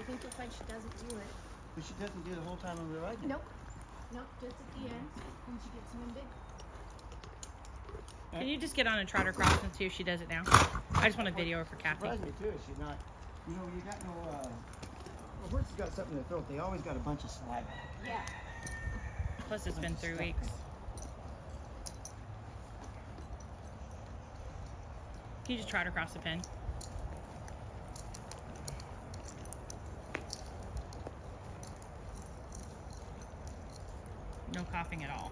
think you'll find she doesn't do it. But she doesn't do it the whole time when we're riding. Nope. Nope, just at the end when she gets winded. Can you just get on a trot her cross and see if she does it now? I just want a video for Kathy. Surprised me too. She's not. You know, you got no. A horse has got something in their throat. They always got a bunch of saliva. Yeah. Plus, it's been 3 weeks. Can you just trot her across the pen? No coughing at all.